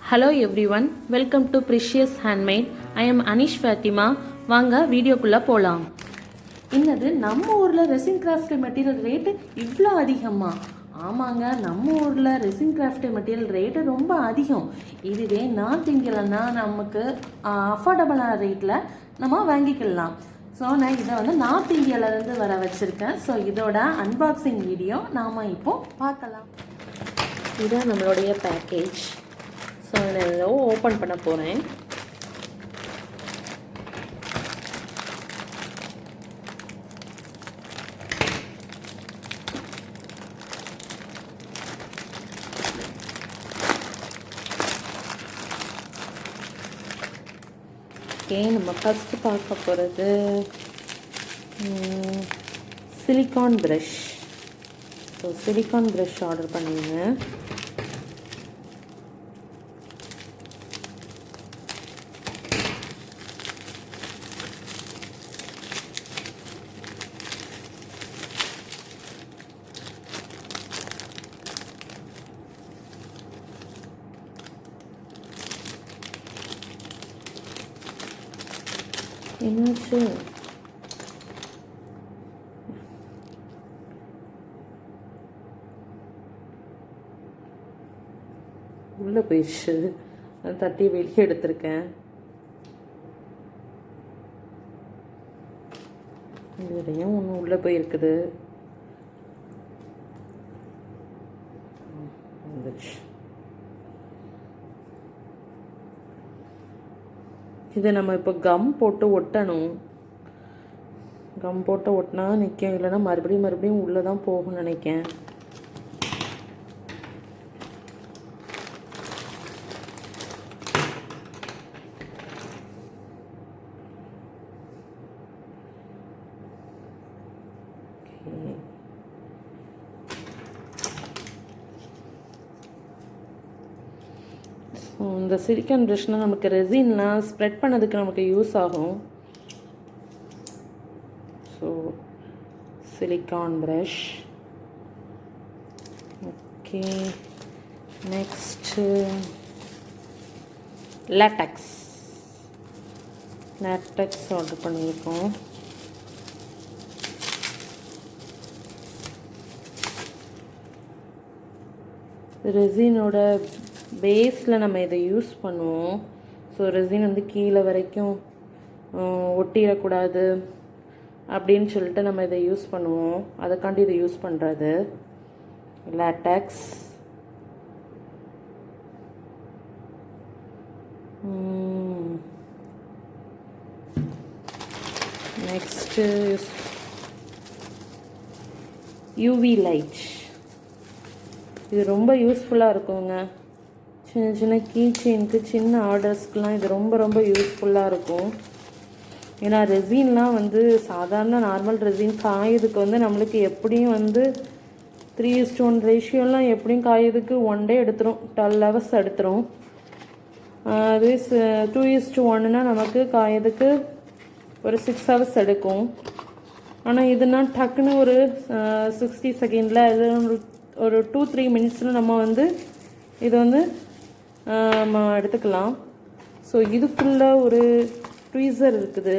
Hello everyone, welcome to Precious Handmade. I am Anish Fatima. வாங்க வீடியோக்குள்ளே போகலாம். இன்னது நம்ம ஊரில் ரெசின் கிராஃப்ட் மெட்டீரியல் ரேட்டு இவ்வளோ அதிகமா? ஆமாங்க, நம்ம ஊரில் ரெசின் கிராஃப்ட் மெட்டீரியல் ரேட்டு ரொம்ப அதிகம். இதுவே நார்த் இந்தியாவில்னா நமக்கு அஃபோர்டபுளான ரேட்டில் நம்ம வாங்கிக்கலாம். ஸோ நான் இதை வந்து நார்த் இந்தியாவிலேருந்து வர வச்சுருக்கேன். ஸோ இதோட அன்பாக்சிங் வீடியோ நாம் இப்போது பார்க்கலாம். இதுதான் நம்மளுடைய பேக்கேஜ். ஸோ நான் ஓப்பன் பண்ண போகிறேன். ஓகே, நம்ம ஃபஸ்ட்டு பார்க்க போகிறது silicon brush. So silicon brush order பண்ணியிருந்தேன். என்னாச்சு? உள்ளே போயிடுச்சு. தட்டி வெளியே எடுத்திருக்கேன். இதுலையும் ஒன்று உள்ளே போயிருக்குது. இதை நம்ம இப்போ கம் போட்டு ஒட்டணும். கம் போட்டு ஒட்டினா நிற்கும், இல்லைன்னா மறுபடியும் உள்ளே தான் போகும்னு நினைக்கேன். இந்த சிலிக்கான் ப்ரஷ்னால் நமக்கு ரெசின்லாம் ஸ்ப்ரெட் பண்ணதுக்கு நமக்கு யூஸ் ஆகும். So silicon brush. Okay, next latex order பண்ணியிருக்கோம். ரெசினோட பேஸில் நம்ம இதை யூஸ் பண்ணுவோம். ஸோ ரெசின் வந்து கீழே வரைக்கும் ஒட்டிடக்கூடாது அப்படின்னு சொல்லிட்டு நம்ம இதை யூஸ் பண்ணுவோம். அதுக்காண்டி இதை யூஸ் பண்ணுறது லேட்டக்ஸ். Next UV light. இது ரொம்ப யூஸ்ஃபுல்லாக இருக்குங்க. சின்ன சின்ன கீ செயினுக்கு, சின்ன ஆர்டர்ஸ்க்கெலாம் இது ரொம்ப யூஸ்ஃபுல்லாக இருக்கும். ஏன்னா ரெசின்லாம் வந்து சாதாரண நார்மல் ரெசின் காயதுக்கு வந்து நம்மளுக்கு எப்படியும் வந்து 3:1 ரேஷியோலாம் எப்படியும் காயதுக்கு 1 டே எடுத்துரும், 12 hours எடுத்துரும். அது 2:1னா நமக்கு காயதுக்கு ஒரு 6 hours எடுக்கும். ஆனால் இதுனா டக்குன்னு ஒரு 60 செகண்டில் இது ஒரு 2-3 மினிட்ஸில் நம்ம வந்து இது வந்து நம்ம எடுத்துக்கலாம். ஸோ இதுக்குள்ளே ஒரு ட்வீசர் இருக்குது.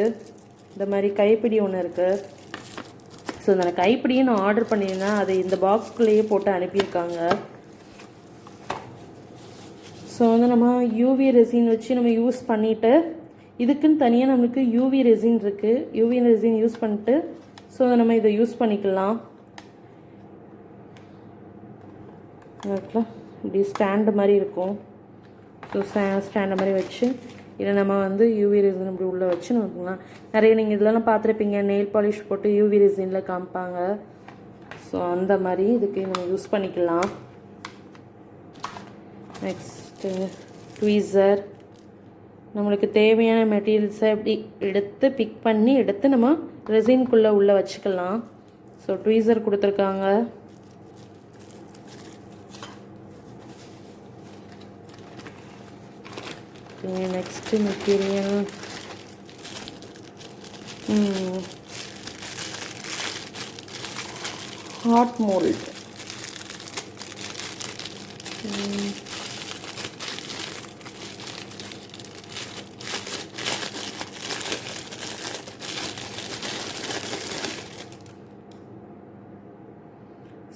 இந்த மாதிரி கைப்பிடி ஒன்று இருக்குது. ஸோ இந்த கைப்பிடியை நான் ஆர்டர் பண்ணியிருந்தேன். அதை இந்த பாக்ஸ்குள்ளேயே போட்டு அனுப்பியிருக்காங்க. ஸோ வந்து நம்ம யூவி ரெசின் வச்சு நம்ம யூஸ் பண்ணிவிட்டு, இதுக்குன்னு தனியாக நம்மளுக்கு யூவி ரெசின் இருக்குது. யூவி ரெசின் யூஸ் பண்ணிட்டு ஸோ நம்ம இதை யூஸ் பண்ணிக்கலாம். இப்படி ஸ்டாண்டு மாதிரி இருக்கும். ஸோ ஸ்டாண்டு மாதிரி வச்சு இதை நம்ம வந்து யூவி ரெசின் இப்படி உள்ளே வச்சு நமக்குலாம் நிறைய நீங்கள் இதெல்லாம் பார்த்துருப்பீங்க, நெயில் பாலிஷ் போட்டு யூவி ரெசினில் காமிப்பாங்க. ஸோ அந்த மாதிரி இதுக்கு நம்ம யூஸ் பண்ணிக்கலாம். Next tweezer. நம்மளுக்கு தேவையான மெட்டீரியல்ஸை இப்படி எடுத்து பிக் பண்ணி எடுத்து நம்ம ரெசின்குள்ளே உள்ளே வச்சுக்கலாம். ஸோ ட்வீசர் கொடுத்துருக்காங்க. Next material hot mould.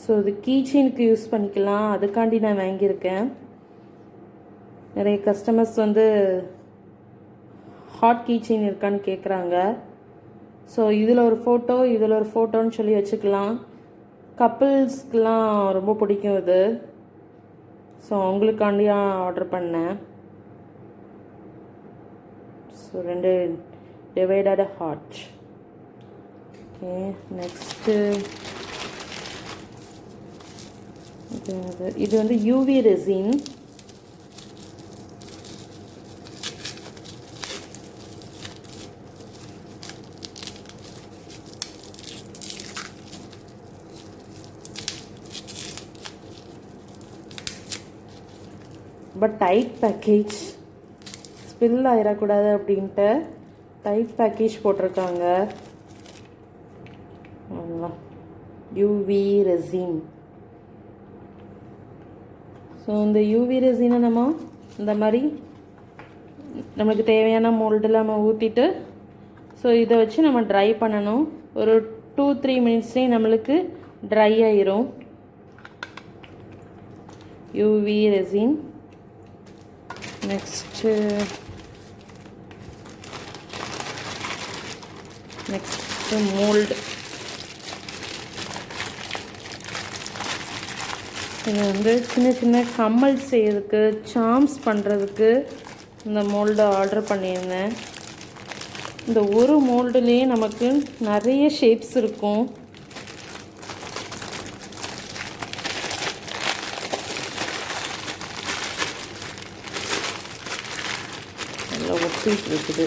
So இது கீ செயினுக்கு யூஸ் பண்ணிக்கலாம், அதுக்காண்டி நான் வாங்கியிருக்கேன். நிறைய கஸ்டமர்ஸ் வந்து ஹாட் கீ செயின் இருக்கான்னு கேட்குறாங்க. ஸோ இதில் ஒரு ஃபோட்டோ, இதில் ஒரு ஃபோட்டோன்னு சொல்லி வச்சுக்கலாம். கப்புள்ஸ்க்கெலாம் ரொம்ப பிடிக்கும் இது. ஸோ அவங்களுக்காண்டியா ஆர்டர் பண்ணேன். So 2 divided heart. Okay, next இது வந்து UV resin. But tight package, spill ஆயிடக்கூடாது அப்படின்ட்டு டைட் பேக்கேஜ் போட்டிருக்காங்க. UV resin. ஸோ இந்த யூவி ரெசினை நம்ம இந்த மாதிரி நமக்கு தேவையான மோல்டில் நம்ம ஊற்றிட்டு, ஸோ இதை வச்சு நம்ம ட்ரை பண்ணணும். ஒரு 2-3 மினிட்ஸ்லேயே நம்மளுக்கு ட்ரை ஆயிரும். UV resin. Next mould. இது வந்து சின்ன சின்ன கம்மல் செய்யறதுக்கு, சாம்ஸ் பண்ணுறதுக்கு இந்த மோல்டு ஆர்டர் பண்ணியிருந்தேன். இந்த ஒரு மோல்டுலேயே நமக்கு நிறைய ஷேப்ஸ் இருக்கும். நல்லா ஒட்டிட்டு இருக்குது.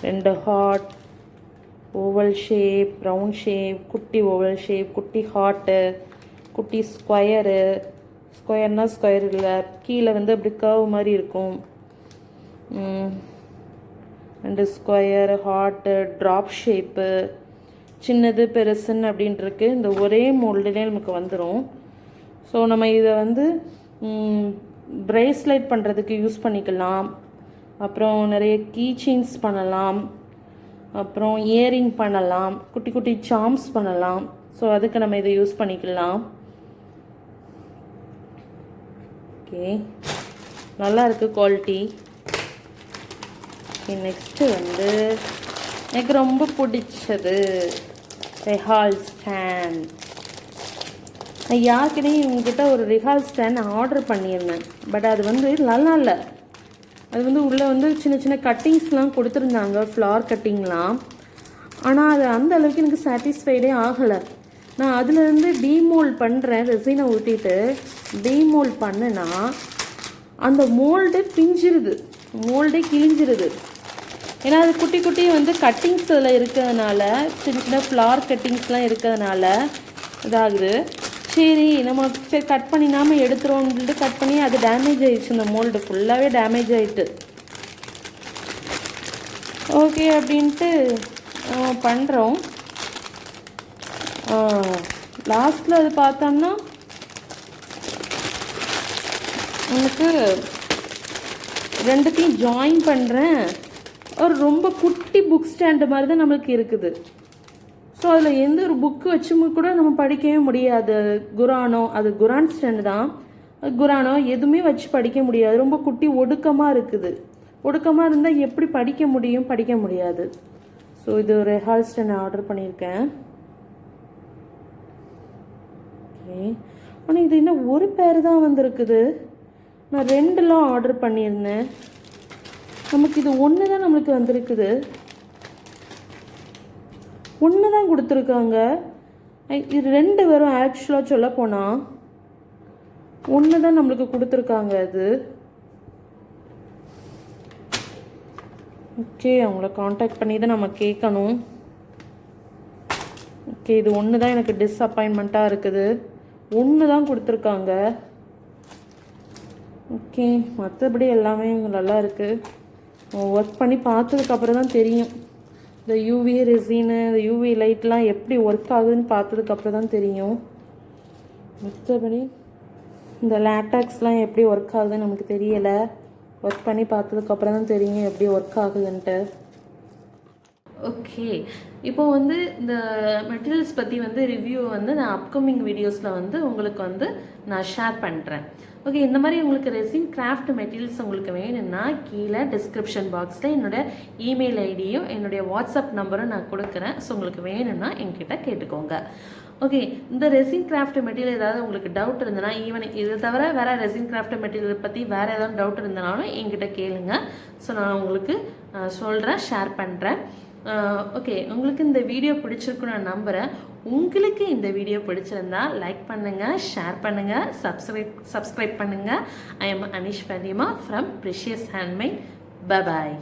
ரெண்டு heart, oval shape, round shape, குட்டி ஓவல் ஷேப், குட்டி ஹார்ட்டு, குட்டி ஸ்கொயரு. ஸ்கொயர்னால் ஸ்கொயர் இல்லை, கீழே வந்து அப்படி கர்வ் மாதிரி இருக்கும். 2 ஸ்கொயர், ஹார்ட்டு, ட்ராப் ஷேப்பு, சின்னது பெருசுன்னு அப்படின்ட்டுருக்கு. இந்த ஒரே மோல்டுலேயே நமக்கு வந்துடும். ஸோ நம்ம இதை வந்து ப்ரேஸ்லெட் பண்ணுறதுக்கு யூஸ் பண்ணிக்கலாம். அப்புறம் நிறைய கீ செயின்ஸ் பண்ணலாம், அப்புறம் இயரிங் பண்ணலாம், குட்டி குட்டி சாம்ஸ் பண்ணலாம். ஸோ அதுக்கு நம்ம இதை யூஸ் பண்ணிக்கலாம். ஓகே, நல்லா இருக்குது குவாலிட்டி. ஓகே, நெக்ஸ்ட்டு வந்து எனக்கு ரொம்ப பிடிச்சது ரிஹால் ஸ்டாண்ட். நான் யாருக்கிட்டே இவங்ககிட்ட ஒரு ரிஹால் ஸ்டாண்ட் ஆர்டர் பண்ணியிருந்தேன். பட் அது வந்து நல்லா இல்லை. அது வந்து உள்ளே வந்து சின்ன சின்ன கட்டிங்ஸ்லாம் கொடுத்துருந்தாங்க, ஃப்ளார் கட்டிங்லாம். ஆனால் அது அந்த அளவுக்கு எனக்கு சாட்டிஸ்ஃபைடே ஆகலை. நான் அதுலேருந்து டீமோல்ட் பண்ணுறேன், ரெசினை ஊற்றிட்டு டீமோல்ட் பண்ணுனா அந்த மோல்டு பிஞ்சிருது, மோல்டே கிழிஞ்சிருது. ஏன்னா அது குட்டி குட்டி வந்து கட்டிங்ஸ் அதில் இருக்கிறதுனால, சின்ன சின்ன ஃப்ளார் கட்டிங்ஸ்லாம் இருக்கிறதுனால இதாகுது. சரி நம்ம சரி கட் பண்ணினாமல் எடுத்துருவோம்னு கட் பண்ணி அது டேமேஜ் ஆகிடுச்சு. இந்த மோல்டு ஃபுல்லாகவே டேமேஜ் ஆகிட்டு. ஓகே அப்படின்ட்டு பண்ணுறோம். லாஸ்ட்டில் அது பார்த்தோம்னா எனக்கு ரெண்டுத்தையும் ஜாயின் பண்ணுறேன். ஒரு ரொம்ப குட்டி புக் ஸ்டாண்டு மாதிரி தான் நம்மளுக்கு இருக்குது. ஸோ அதில் எந்த ஒரு புக்கு வச்சும் கூட நம்ம படிக்கவே முடியாது. குரானோ, அது குரான் ஸ்டாண்டு தான், குரானோ எதுவுமே வச்சு படிக்க முடியாது. ரொம்ப குட்டி ஒடுக்கமாக இருக்குது. ஒடுக்கமாக இருந்தால் எப்படி படிக்க முடியும்? படிக்க முடியாது. ஸோ இது ஒரு ரிஹால் ஸ்டாண்ட் ஆர்டர் பண்ணியிருக்கேன். ஓகே, ஆனால் இது இன்னும் ஒரு பேர் தான் வந்திருக்குது. நான் 2லாம் ஆர்டர் பண்ணியிருந்தேன். நமக்கு இது 1 தான் நம்மளுக்கு வந்திருக்குது. 1 தான் கொடுத்துருக்காங்க. இது 2 வரும். ஆக்சுவலாக சொல்ல போனால் 1 தான் நம்மளுக்கு கொடுத்துருக்காங்க. அது ஓகே, அவங்கள காண்டாக்ட் பண்ணி தான் நம்ம கேட்கணும். ஓகே, இது 1 தான் எனக்கு டிஸப்பாயின்மெண்ட்டாக இருக்குது. 1 தான் கொடுத்துருக்காங்க. ஓகே, மற்றபடி எல்லாமே நல்லா இருக்குது. ஒர்க் பண்ணி பார்த்ததுக்கப்புறம் தான் தெரியும். இந்த யூவி ரெசினு, இந்த யூவி லைட்லாம் எப்படி ஒர்க் ஆகுதுன்னு பார்த்ததுக்கப்புறம் தான் தெரியும். மற்றபடி இந்த லேட்டாக்ஸ்லாம் எப்படி ஒர்க் ஆகுதுன்னு நமக்கு தெரியலை. ஒர்க் பண்ணி பார்த்ததுக்கப்புறம் தான் தெரியும் எப்படி ஒர்க் ஆகுதுன்ட்டு. ஓகே, இப்போ வந்து இந்த மெட்டீரியல்ஸ் பற்றி வந்து ரிவ்யூ வந்து நான் அப்கமிங் வீடியோஸில் வந்து உங்களுக்கு வந்து நான் ஷேர் பண்ணுறேன். ஓகே, இந்த மாதிரி உங்களுக்கு ரெசின் கிராஃப்ட் மெட்டீரியல்ஸ் உங்களுக்கு வேணும்னா கீழே டிஸ்கிரிப்ஷன் பாக்ஸில் என்னோடய இமெயில் ஐடியும் என்னுடைய வாட்ஸ்அப் நம்பரும் நான் கொடுக்குறேன். ஸோ உங்களுக்கு வேணும்னா என்கிட்ட கேட்டுக்கோங்க. ஓகே, இந்த ரெசின் கிராஃப்ட் மெட்டீரியல் ஏதாவது உங்களுக்கு டவுட் இருந்ததுன்னா, ஈவன் இதை தவிர வேறு ரெசின் கிராஃப்ட் மெட்டீரியல் பற்றி வேறு ஏதாவது டவுட் இருந்தனாலும் என்கிட்ட கேளுங்க. ஸோ நான் உங்களுக்கு சொல்கிறேன், ஷேர் பண்ணுறேன். ஓகே, உங்களுக்கு இந்த வீடியோ பிடிச்சிருக்குன்னு நான் நம்புகிறேன். உங்களுக்கு இந்த வீடியோ பிடிச்சிருந்தா லைக் பண்ணுங்கள், ஷேர் பண்ணுங்கள், சப்ஸ்கிரைப் பண்ணுங்கள். I am Anish Farima from precious handmade. Bye bye.